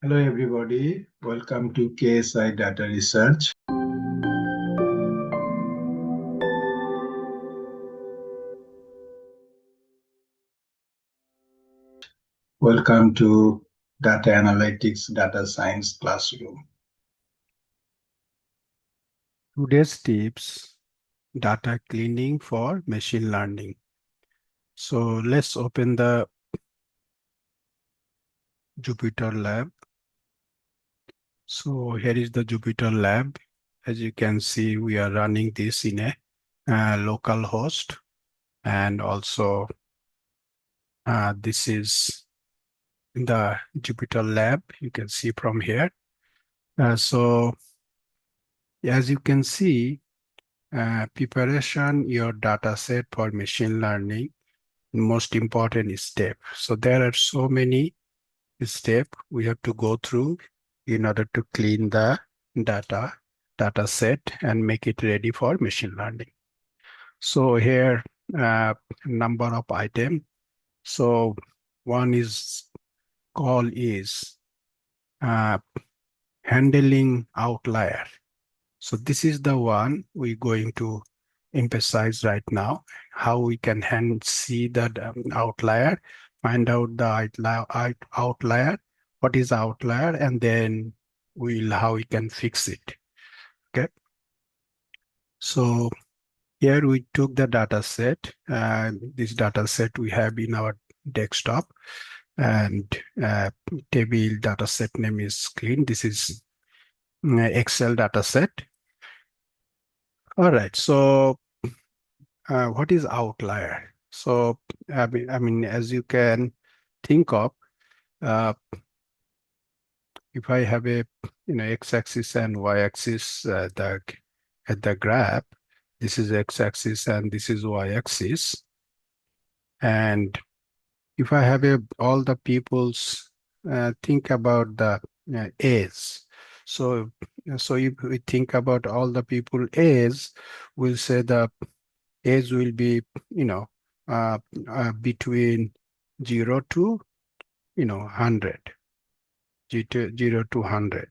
Hello everybody, welcome to KSI Data Research. Welcome to Data Analytics Data Science Classroom. Today's tips, data cleaning for machine learning. So let's open the Jupyter Lab. So here is the Jupyter Lab. As you can see, we are running this in a local host, and also this is in the Jupyter Lab. You can see from here. So as you can see, preparation your data set for machine learning, most important step. So there are so many step we have to go through in order to clean the data set and make it ready for machine learning. So here, number of item. So one is call is uh, handling outlier. So this is the one we're going to emphasize right now, how we can see that outlier, find out the outlier, what is outlier, and then how we can fix it. Okay. So here we took the data set, and this data set we have in our desktop, and table data set name is clean. This is Excel data set. All right. So what is outlier? So as you can think of, uh, if I have a x-axis and y-axis at the graph, this is x-axis and this is y-axis, and if I have all the people's think about the A's. So if we think about all the people A's, we'll say the A's will be uh, between 0 to 100, 0 to 100.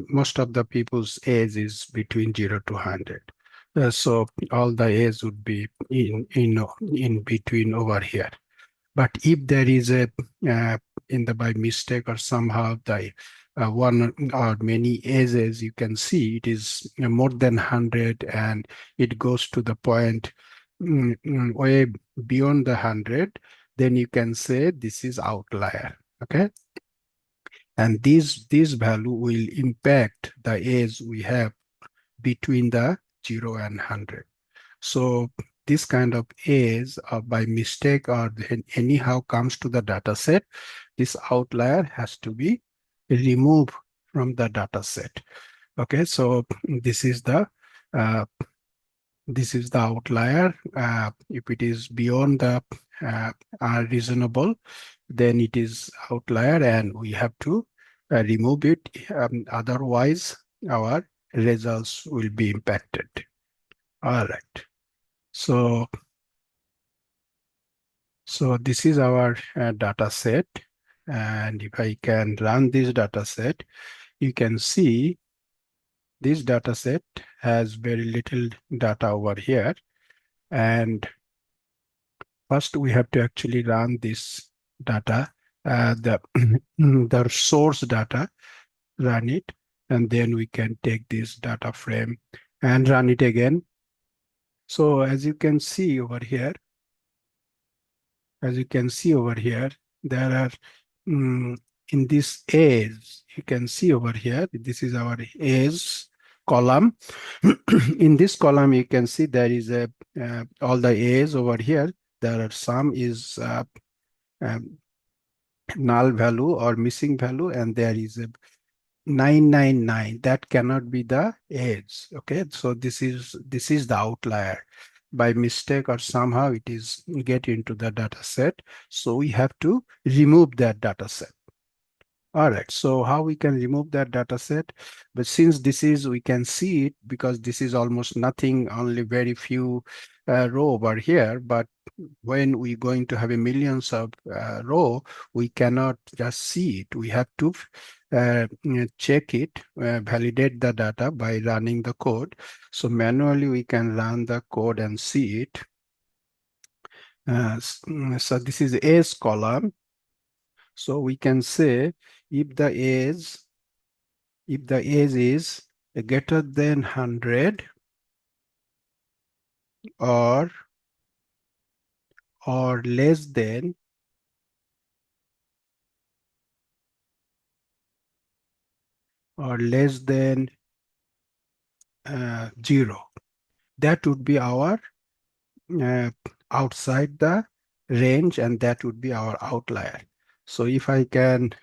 Most of the people's age is between 0 to 100. So all the age would be in between over here. But if there is a by mistake or somehow the one or many ages, you can see it is more than 100, and it goes to the point way beyond the 100, then you can say this is outlier. Okay. And this value will impact the age we have between the 0 and 100. So this kind of age by mistake or anyhow comes to the data set, this outlier has to be removed from the data set. Okay, so uh, this is the outlier. If it is beyond the reasonable, then it is outlier and we have to remove it. Otherwise, our results will be impacted. All right. So this is our data set. And if I can run this data set, you can see this data set has very little data over here. And first we have to actually run this data, the source data, run it, and then we can take this data frame and run it again. So as you can see over here, there are in this age, you can see over here, this is our age column. In this column, you can see there is all the age over here. There are some is um, null value or missing value, and there is a 999 that cannot be the age. Okay, so this is the outlier. By mistake or somehow it is get into the data set, so we have to remove that data set. All right, so how we can remove that data set? But since this is, we can see it because this is almost nothing, only very few row over here, but when we're going to have a millions of row, we cannot just see it. We have to check it, validate the data by running the code. So manually we can run the code and see it. So this is age column. So we can say if the age is greater than 100 or less than 0, that would be our uh, outside the range, and that would be our outlier. So if I can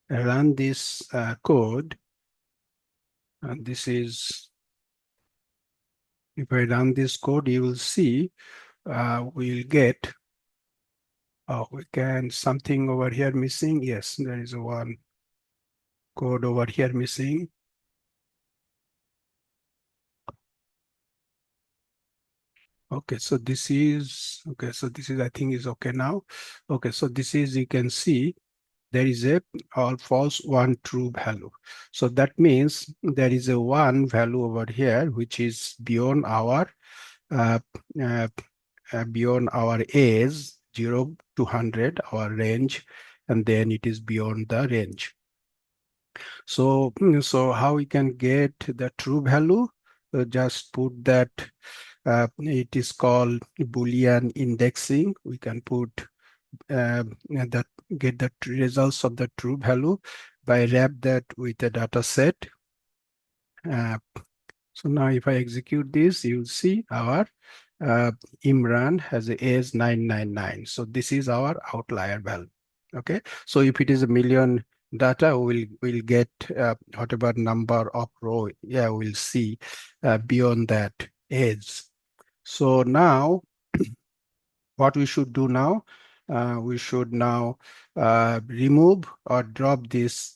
run this code, and this is, if I run this code, you will see we'll get, we can, something over here missing. Yes, there is one code over here missing. Okay, so this is, okay, so this is, I think is okay now. Okay, so this is, you can see there is a all false, one true value. So that means there is a one value over here, which is beyond our uh, uh, beyond our age 0 to 100, our range, and then it is beyond the range. So, so how we can get the true value? Just put that, it is called Boolean indexing. We can put that, get the results of the true value by wrap that with a data set. Uh, so now if I execute this, you'll see our Imran has a age 999. So this is our outlier value. Okay. So if it is a million data, we'll get whatever number of row. Yeah, we'll see beyond that age. So now what we should do now, we should now remove or drop this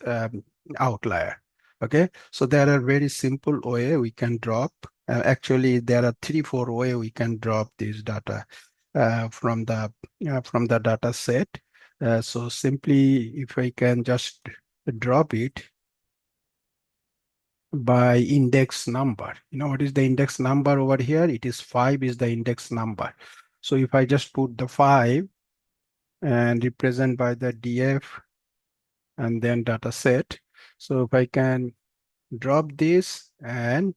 outlier. Okay, so there are very simple way we can drop. Actually, there are 3-4 way we can drop this data from the data set. So simply, if I can just drop it by index number. You know what is the index number over here? It is 5 is the index number. So if I just put the 5 and represent by the df and then data set. So if I can drop this and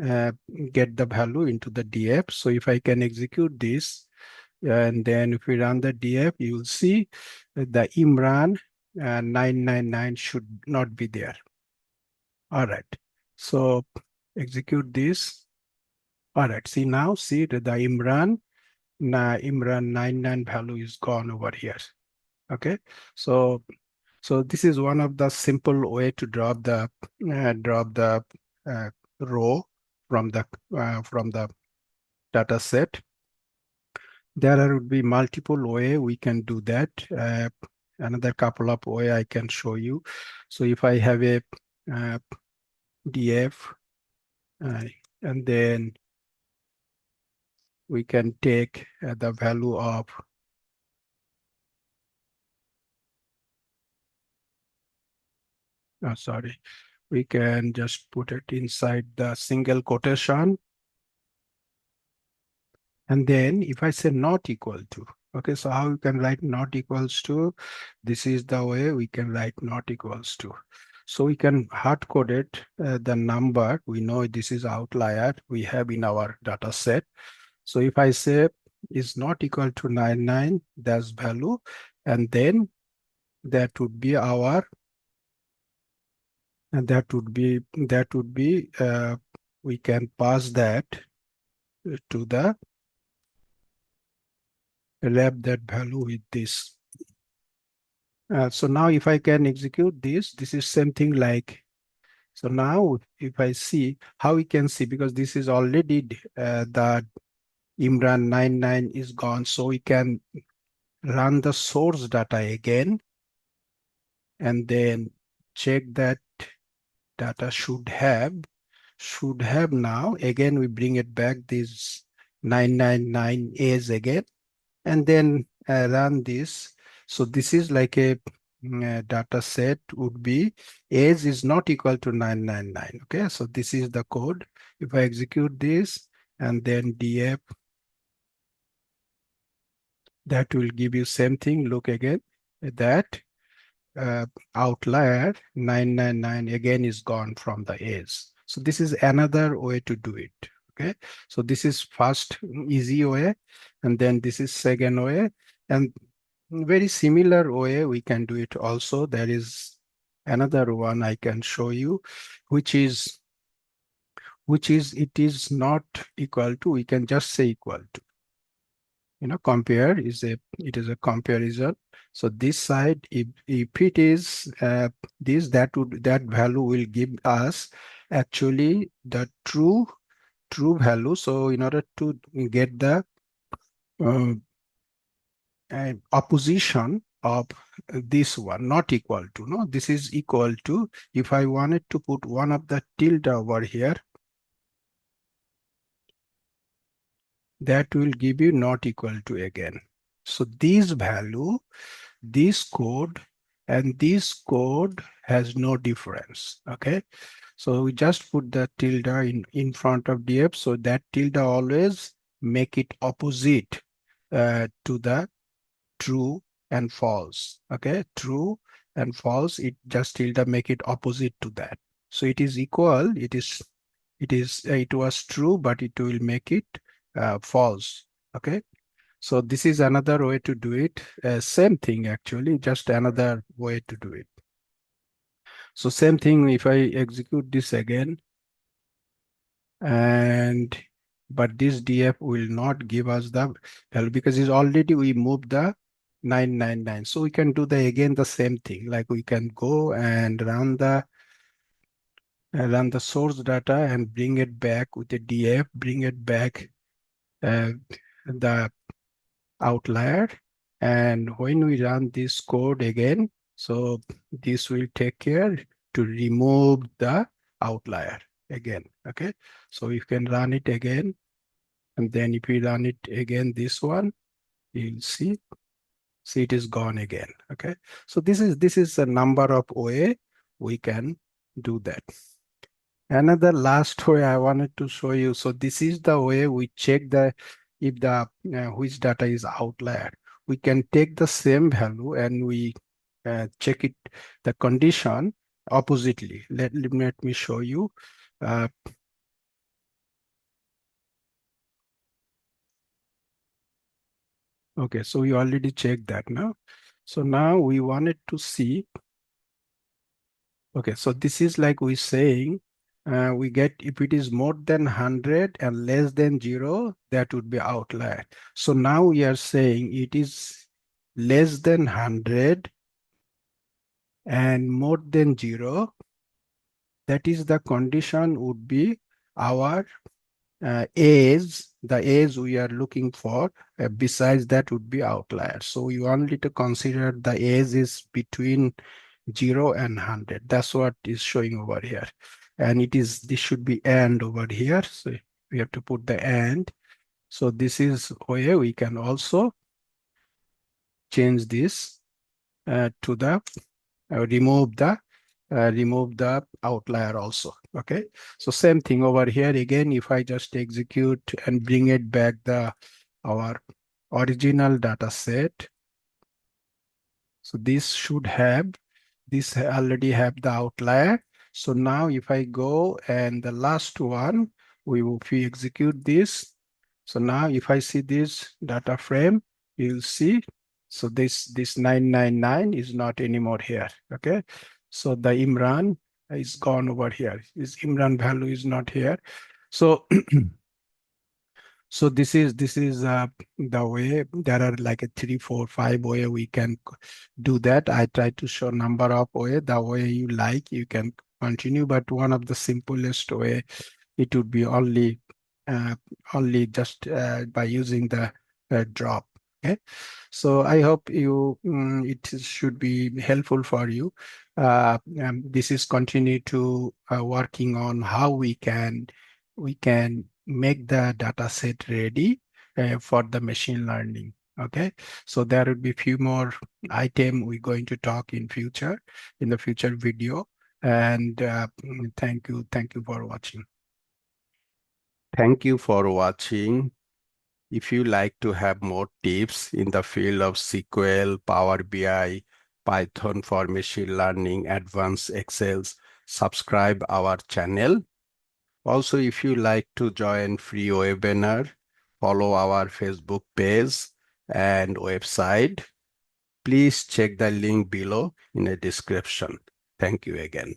uh, get the value into the df. So if I can execute this, and then if we run the df, you will see the Imran 999 should not be there. All right. So execute this. All right. See now, see the Imran, Imran 99 value is gone over here. Okay. So this is one of the simple way to drop the uh, row from the data set. There would be multiple way we can do that. Another couple of way I can show you. So if I have a uh, df uh, and then we can take the value of, sorry, we can just put it inside the single quotation. And then if I say not equal to, okay, so how you can write not equals to? This is the way we can write not equals to. So we can hard code it, the number, we know this is outlier we have in our data set. So if I say is not equal to 99, that's value, and then that would be our, and that would be we can pass that to the, wrap that value with this. So now if I can execute this, this is same thing like, so now if I see how we can see, because this is already the Imran 99 is gone, so we can run the source data again and then check that data should have now, again we bring it back this 999 A's again, and then run this. So this is like a data set would be age is not equal to 999. Okay, so this is the code. If I execute this and then df, that will give you same thing. Look again, that uh, outlier 999 again is gone from the age. So this is another way to do it. Okay, so this is first easy way, and then this is second way, and very similar way we can do it also. There is another one I can show you, which is it is not equal to, we can just say equal to, compare is a, it is a comparison. So this side, if it is this, that value will give us actually the true value. So in order to get the uh, opposition of this one, not equal to, no, this is equal to, if I wanted to put one of the tilde over here, that will give you not equal to again. So this value, this code and this code has no difference. Okay, so we just put the tilde in front of df, so that tilde always make it opposite to the true and false. Okay, true and false, it just tilde make it opposite to that. So it is equal, it was true, but it will make it false. Okay, so this is another way to do it. Same thing actually, just another way to do it. So same thing, if I execute this again, and but this df will not give us the value because it's already we moved the 999. So we can do the again the same thing, like we can go and run the source data and bring it back with the df, bring it back uh, the outlier, and when we run this code again, so this will take care to remove the outlier again. Okay, so you can run it again, and then if we run it again, this one, you'll see it is gone again. Okay, so this is a number of way we can do that. Another last way I wanted to show you. So this is the way we check the if the which data is outlier. We can take the same value and we check it the condition oppositely. Let me show you. Uh, okay, so we already checked that now. So now we wanted to see. Okay, so this is like we saying we get if it is more than 100 and less than 0, that would be outlier. So now we are saying it is less than 100 and more than 0. That is the condition would be our age, the age we are looking for. Besides that would be outlier. So we only to consider the age is between 0 and 100. That's what is showing over here. And this should be and over here. So we have to put the and. So this is where we can also change this to the remove the outlier also. Okay, so same thing over here again. If I just execute and bring it back our original data set, so this already have the outlier. So now if I go and the last one, if we execute this, so now if I see this data frame, you'll see, so this 999 is not anymore here. Okay, so the Imran is gone over here. This Imran value is not here. So so this is the way. There are like a 3, 4, 5 way we can do that. I try to show number of way. The way you like, you can continue. But one of the simplest way, it would be only just by using the drop. Okay, so I hope it should be helpful for you. This is continue to working on how we can make the data set ready for the machine learning. Okay, so there will be few more item we're going to talk in the future video. And thank you for watching. Thank you for watching. If you like to have more tips in the field of SQL, Power BI, Python for machine learning, advanced Excels, subscribe our channel. Also, if you like to join free webinar, follow our Facebook page and website. Please check the link below in the description. Thank you again.